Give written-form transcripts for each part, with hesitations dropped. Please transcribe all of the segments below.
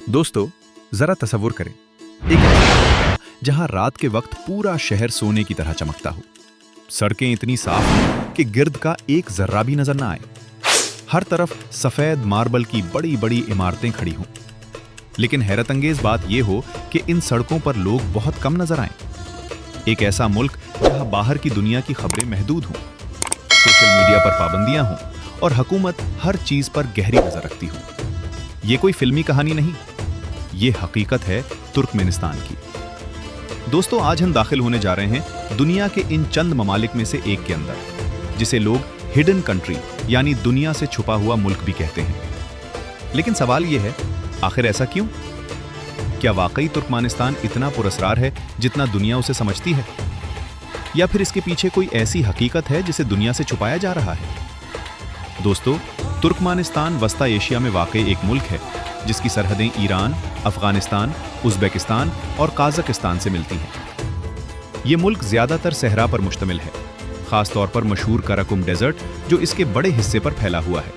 दोस्तों, जरा तसव्वुर करें, एक ऐसा इलाका जहां रात के वक्त पूरा शहर सोने की तरह चमकता हो। सड़कें इतनी साफ हों कि गिर्द का एक जर्रा भी नजर ना आए। हर तरफ सफेद मार्बल की बड़ी बड़ी इमारतें खड़ी हों। लेकिन हैरतअंगेज बात यह हो कि इन सड़कों पर लोग बहुत कम नजर आएं। एक ऐसा मुल्क जहां बाहर की दुनिया की खबरें महदूद हों, सोशल मीडिया पर पाबंदियां हों और हुकूमत हर चीज पर गहरी नजर रखती हो। ये कोई फिल्मी कहानी नहीं, ये हकीकत है तुर्कमेनिस्तान की। दोस्तों, आज हम दाखिल होने जा रहे हैं दुनिया के इन चंद ममालिक में से एक के अंदर, जिसे लोग हिडन कंट्री यानी दुनिया से छुपा हुआ मुल्क भी कहते हैं। लेकिन सवाल यह है, आखिर ऐसा क्यों? क्या वाकई तुर्कमेनिस्तान इतना पुरस्कार है जितना दुनिया उसे समझती है, या फिर इसके पीछे कोई ऐसी हकीकत है जिसे दुनिया से छुपाया जा रहा है? दोस्तों, तुर्कमेनिस्तान वस्ता एशिया में वाकई एक मुल्क है जिसकी सरहदें ईरान, अफगानिस्तान, उज़्बेकिस्तान और काज़ाकिस्तान से मिलती हैं। ये मुल्क ज़्यादातर सहरा पर मुश्तमिल है, ख़ास तौर पर मशहूर कराकुम डेजर्ट जो इसके बड़े हिस्से पर फैला हुआ है।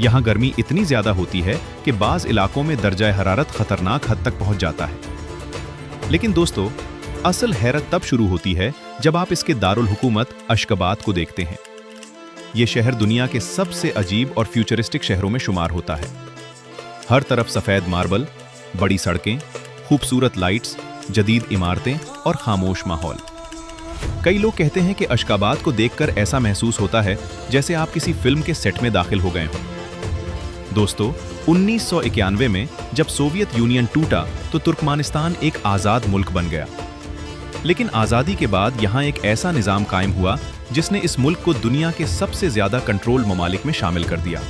यहाँ गर्मी इतनी ज़्यादा होती है कि बाज़ इलाकों में दर्जा हरारत ख़तरनाक हद तक पहुँच जाता है। लेकिन दोस्तों, असल हैरत तब शुरू होती है जब आप इसके दारुल हुकूमत अशगाबाद को देखते हैं। ये शहर दुनिया के सबसे अजीब और फ्यूचरिस्टिक शहरों में शुमार होता है। हर तरफ सफेद मार्बल, बड़ी सड़कें, खूबसूरत लाइट्स, जदीद इमारतें और खामोश माहौल। कई लोग कहते हैं कि अशगाबाद को देखकर ऐसा महसूस होता है जैसे आप किसी फिल्म के सेट में दाखिल हो गए हों। दोस्तों, 1991 में जब सोवियत यूनियन टूटा तो तुर्कमेनिस्तान एक आज़ाद मुल्क बन गया। लेकिन आज़ादी के बाद यहाँ एक ऐसा निज़ाम कायम हुआ जिसने इस मुल्क को दुनिया के सबसे ज़्यादा कंट्रोल ममालिक में शामिल कर दिया।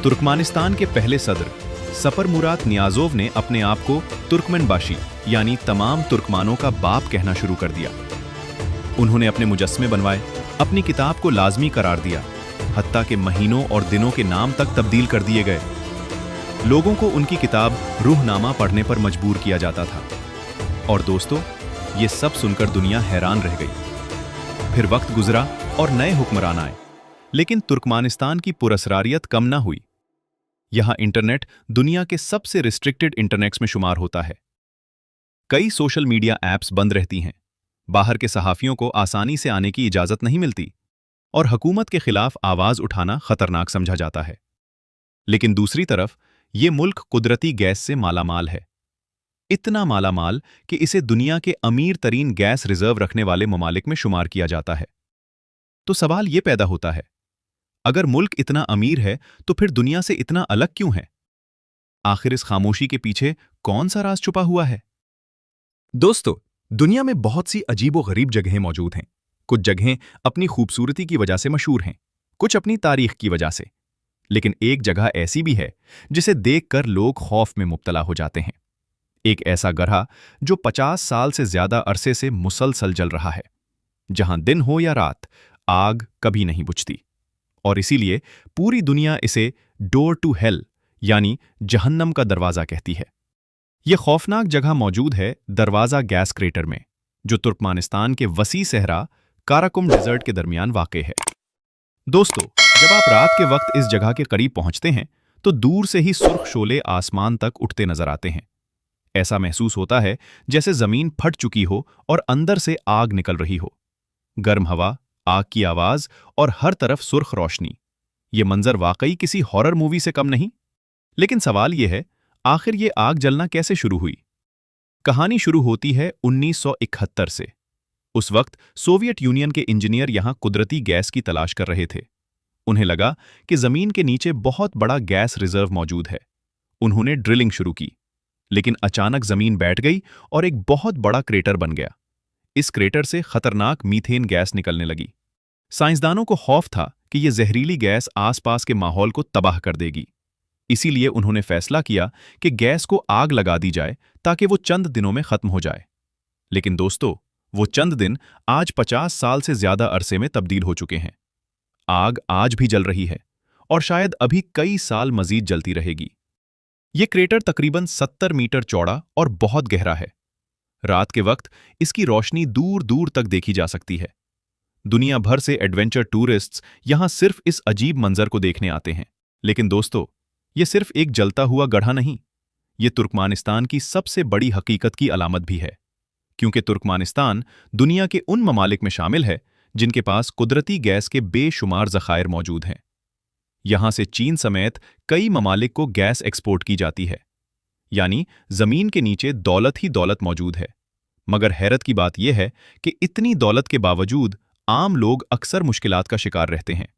तुर्कमेनिस्तान के पहले सदर सपर मुराद नियाज़ोव ने अपने आप को तुर्कमेनबाशी यानी तमाम तुर्कमानों का बाप कहना शुरू कर दिया। उन्होंने अपने मुजस्मे बनवाए, अपनी किताब को लाजमी करार दिया, हत्ता के महीनों और दिनों के नाम तक तब्दील कर दिए गए। लोगों को उनकी किताब रूहनामा पढ़ने पर मजबूर किया जाता था। और दोस्तों, ये सब सुनकर दुनिया हैरान रह गई। फिर वक्त गुजरा और नए हुक्मरान आए, लेकिन तुर्कमेनिस्तान की पुरस्कारियत कम ना हुई। यहां इंटरनेट दुनिया के सबसे रिस्ट्रिक्टेड इंटरनेट्स में शुमार होता है। कई सोशल मीडिया ऐप्स बंद रहती हैं, बाहर के सहाफियों को आसानी से आने की इजाजत नहीं मिलती और हुकूमत के खिलाफ आवाज उठाना खतरनाक समझा जाता है। लेकिन दूसरी तरफ ये मुल्क कुदरती गैस से मालामाल है, इतना मालामाल कि इसे दुनिया के अमीर तरीन गैस रिजर्व रखने वाले ममालिक में शुमार किया जाता है। तो सवाल यह पैदा होता है, अगर मुल्क इतना अमीर है तो फिर दुनिया से इतना अलग क्यों है? आखिर इस खामोशी के पीछे कौन सा राज छुपा हुआ है? दोस्तों, दुनिया में बहुत सी अजीबो-गरीब जगहें मौजूद हैं। कुछ जगहें अपनी खूबसूरती की वजह से मशहूर हैं, कुछ अपनी तारीख की वजह से। लेकिन एक जगह ऐसी भी है जिसे देखकर लोग खौफ में मुब्तला हो जाते हैं। एक ऐसा गरहा जो 50 साल से ज्यादा अरसे से मुसलसल जल रहा है, जहां दिन हो या रात आग कभी नहीं बुझती। और इसीलिए पूरी दुनिया इसे डोर टू हेल यानी जहन्नम का दरवाजा कहती है। यह खौफनाक जगह मौजूद है दरवाजा गैस क्रेटर में, जो तुर्कमेनिस्तान के वसी सहरा काराकुम डेजर्ट के दरमियान वाक़े है। दोस्तों, जब आप रात के वक्त इस जगह के करीब पहुंचते हैं तो दूर से ही सुर्ख शोले आसमान तक उठते नजर आते हैं। ऐसा महसूस होता है जैसे जमीन फट चुकी हो और अंदर से आग निकल रही हो। गर्म हवा, आग की आवाज और हर तरफ सुर्ख रोशनी। ये मंजर वाकई किसी हॉरर मूवी से कम नहीं। लेकिन सवाल यह है, आखिर ये आग जलना कैसे शुरू हुई? कहानी शुरू होती है 1971 से। उस वक्त सोवियत यूनियन के इंजीनियर यहां कुदरती गैस की तलाश कर रहे थे। उन्हें लगा कि जमीन के नीचे बहुत बड़ा गैस रिजर्व मौजूद है। उन्होंने ड्रिलिंग शुरू की, लेकिन अचानक जमीन बैठ गई और एक बहुत बड़ा क्रेटर बन गया। इस क्रेटर से खतरनाक मीथेन गैस निकलने लगी। साइंसदानों को खौफ था कि यह जहरीली गैस आसपास के माहौल को तबाह कर देगी। इसीलिए उन्होंने फैसला किया कि गैस को आग लगा दी जाए ताकि वो चंद दिनों में खत्म हो जाए। लेकिन दोस्तों, वो चंद दिन आज 50 साल से ज्यादा अरसे में तब्दील हो चुके हैं। आग आज भी जल रही है और शायद अभी कई साल मजीद जलती रहेगी। ये क्रेटर तकरीबन 70 मीटर चौड़ा और बहुत गहरा है। रात के वक्त इसकी रोशनी दूर दूर तक देखी जा सकती है। दुनिया भर से एडवेंचर टूरिस्ट्स यहां सिर्फ इस अजीब मंजर को देखने आते हैं। लेकिन दोस्तों, ये सिर्फ एक जलता हुआ गड्ढा नहीं, ये तुर्कमानिस्तान की सबसे बड़ी हकीकत की अलामत भी है, क्योंकि तुर्कमानिस्तान दुनिया के उन ममालिक में शामिल है जिनके पास कुदरती गैस के बेशुमार ज़खायर मौजूद हैं। यहां से चीन समेत कई ममालिक को गैस एक्सपोर्ट की जाती है, यानी जमीन के नीचे दौलत ही दौलत मौजूद है। मगर हैरत की बात यह है कि इतनी दौलत के बावजूद आम लोग अक्सर मुश्किलात का शिकार रहते हैं।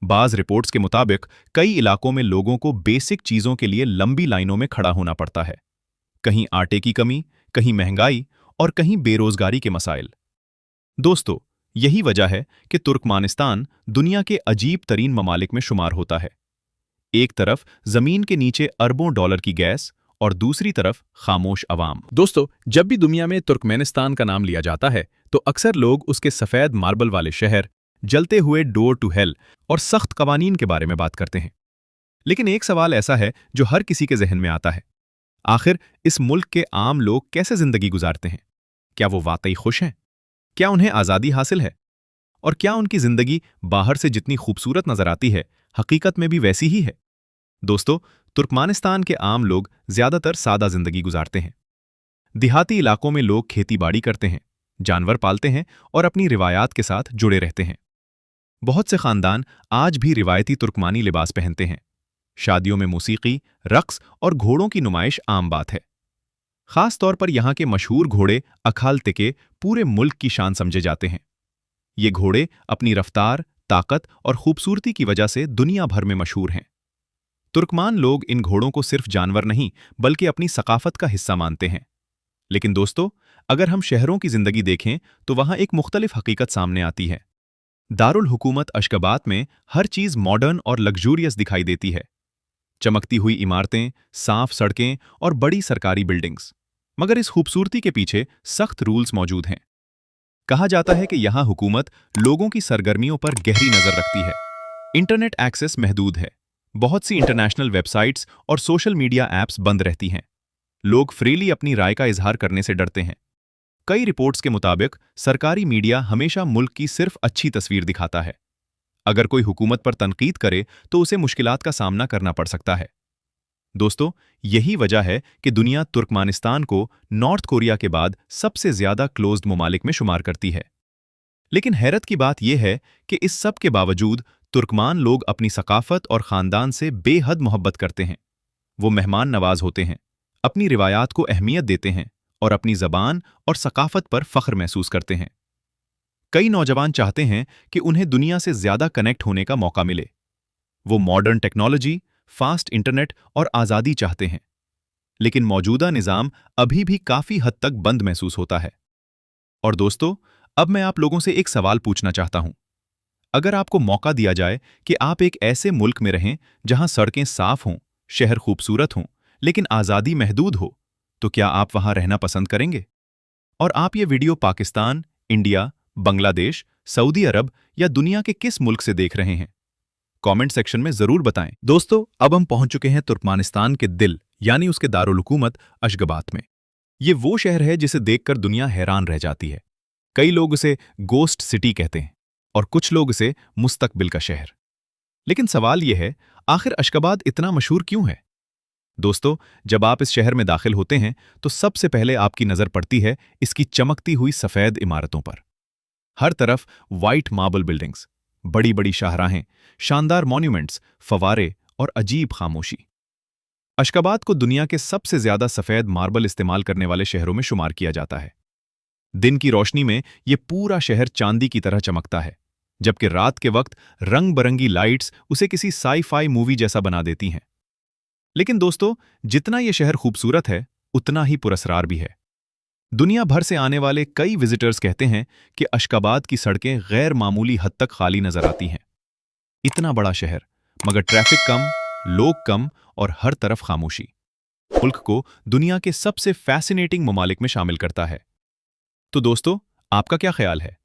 बाज रिपोर्ट्स के मुताबिक कई इलाकों में लोगों को बेसिक चीजों के लिए लंबी लाइनों में खड़ा होना पड़ता है। कहीं आटे की कमी, कहीं महंगाई और कहीं बेरोजगारी के मसाइल। दोस्तों, यही वजह है कि तुर्कमानिस्तान दुनिया के अजीब तरीन ममालिक में शुमार होता है। एक तरफ जमीन के नीचे अरबों डॉलर की गैस और दूसरी तरफ खामोश अवाम। दोस्तों, जब भी दुनिया में तुर्कमेनिस्तान का नाम लिया जाता है तो अक्सर लोग उसके सफेद मार्बल वाले शहर, जलते हुए डोर टू हेल और सख्त कवानीन के बारे में बात करते हैं। लेकिन एक सवाल ऐसा है जो हर किसी के जहन में आता है, आखिर इस मुल्क के आम लोग कैसे जिंदगी गुजारते हैं? क्या वो वाकई खुश हैं? क्या उन्हें आज़ादी हासिल है? और क्या उनकी जिंदगी बाहर से जितनी खूबसूरत नजर आती है, हकीकत में भी वैसी ही है? दोस्तों, तुर्कमानिस्तान के आम लोग ज्यादातर सादा जिंदगी गुजारते हैं। देहाती इलाकों में लोग खेती बाड़ी करते हैं, जानवर पालते हैं और अपनी रिवायात के साथ जुड़े रहते हैं। बहुत से खानदान आज भी रिवायती तुर्कमानी लिबास पहनते हैं। शादियों में मौसीकी, रक्स और घोड़ों की नुमाइश आम बात है। खास तौर पर यहाँ के मशहूर घोड़े अखाल तिके पूरे मुल्क की शान समझे जाते हैं। ये घोड़े अपनी रफ्तार, ताकत और खूबसूरती की वजह से दुनिया भर में मशहूर हैं। तुर्कमान लोग इन घोड़ों को सिर्फ जानवर नहीं बल्कि अपनी सकाफत का हिस्सा मानते हैं। लेकिन दोस्तों, अगर हम शहरों की जिंदगी देखें तो वहां एक मुख्तलिफ हकीकत सामने आती है। दारुल हुकूमत अशगाबात में हर चीज मॉडर्न और लग्जूरियस दिखाई देती है। चमकती हुई इमारतें, साफ सड़कें और बड़ी सरकारी बिल्डिंग्स। मगर इस खूबसूरती के पीछे सख्त रूल्स मौजूद हैं। कहा जाता है कि यहां हुकूमत लोगों की सरगर्मियों पर गहरी नजर रखती है। इंटरनेट एक्सेस महदूद है। बहुत सी इंटरनेशनल वेबसाइट्स और सोशल मीडिया ऐप्स बंद रहती हैं। लोग फ्रीली अपनी राय का इजहार करने से डरते हैं। कई रिपोर्ट्स के मुताबिक सरकारी मीडिया हमेशा मुल्क की सिर्फ अच्छी तस्वीर दिखाता है। अगर कोई हुकूमत पर तनकीद करे तो उसे मुश्किलात का सामना करना पड़ सकता है। दोस्तों, यही वजह है कि दुनिया तुर्कमानिस्तान को नॉर्थ कोरिया के बाद सबसे ज्यादा क्लोज्ड ममालिक में शुमार करती है। लेकिन हैरत की बात यह है कि इस सब के बावजूद तुर्कमान लोग अपनी सकाफत और खानदान से बेहद मोहब्बत करते हैं। वो मेहमान नवाज होते हैं, अपनी रिवायात को अहमियत देते हैं और अपनी ज़बान और सकाफत पर फ़ख्र महसूस करते हैं। कई नौजवान चाहते हैं कि उन्हें दुनिया से ज़्यादा कनेक्ट होने का मौका मिले। वो मॉडर्न टेक्नोलॉजी, फास्ट इंटरनेट और आज़ादी चाहते हैं। लेकिन मौजूदा निज़ाम अभी भी काफ़ी हद तक बंद महसूस होता है। और दोस्तों, अब मैं आप लोगों से एक सवाल पूछना चाहता हूं। अगर आपको मौका दिया जाए कि आप एक ऐसे मुल्क में रहें जहां सड़कें साफ हों, शहर खूबसूरत हों, लेकिन आज़ादी महदूद हो, तो क्या आप वहां रहना पसंद करेंगे? और आप ये video Pakistan, India, Bangladesh, Saudi Arab या दुनिया के किस मुल्क से देख रहे हैं? कमेंट सेक्शन में जरूर बताएं। दोस्तों, अब हम पहुंच चुके हैं तुर्कमानिस्तान के दिल यानी उसके दारुल हुकूमत अशगाबात में। ये वो शहर है जिसे देखकर दुनिया हैरान रह जाती है। कई लोग उसे गोस्ट सिटी कहते हैं और कुछ लोग इसे मुस्तकबिल का शहर। लेकिन सवाल यह है, आखिर अशगाबाद इतना मशहूर क्यों है? दोस्तों, जब आप इस शहर में दाखिल होते हैं तो सबसे पहले आपकी नजर पड़ती है इसकी चमकती हुई सफेद इमारतों पर। हर तरफ वाइट मार्बल बिल्डिंग्स, बड़ी बड़ी शाहराहें, शानदार मॉन्यूमेंट्स, फवारे और अजीब खामोशी। अशगाबाद को दुनिया के सबसे ज्यादा सफेद मार्बल इस्तेमाल करने वाले शहरों में शुमार किया जाता है। दिन की रोशनी में यह पूरा शहर चांदी की तरह चमकता है, जबकि रात के वक्त रंग बरंगी लाइट्स उसे किसी साई-फाई मूवी जैसा बना देती हैं। लेकिन दोस्तों, जितना यह शहर खूबसूरत है, उतना ही पुरस्कार भी है। दुनिया भर से आने वाले कई विजिटर्स कहते हैं कि अशगाबाद की सड़कें गैर मामूली हद तक खाली नजर आती हैं। इतना बड़ा शहर, मगर ट्रैफिक कम, लोग कम और हर तरफ खामोशी, मुल्क को दुनिया के सबसे फैसिनेटिंग ममालिक में शामिल करता है। तो दोस्तों, आपका क्या ख्याल है?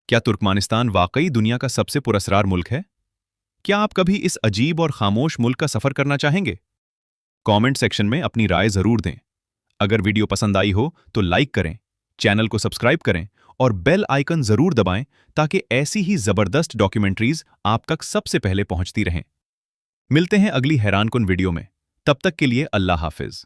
क्या तुर्कमानिस्तान वाकई दुनिया का सबसे पुरस्कार मुल्क है? क्या आप कभी इस अजीब और खामोश मुल्क का सफर करना चाहेंगे? कमेंट सेक्शन में अपनी राय जरूर दें। अगर वीडियो पसंद आई हो तो लाइक करें, चैनल को सब्सक्राइब करें और बेल आइकन जरूर दबाएं ताकि ऐसी ही जबरदस्त डॉक्यूमेंट्रीज आप तक सबसे पहले पहुंचती रहें। मिलते हैं अगली हैरानकुन वीडियो में। तब तक के लिए अल्लाह हाफिज।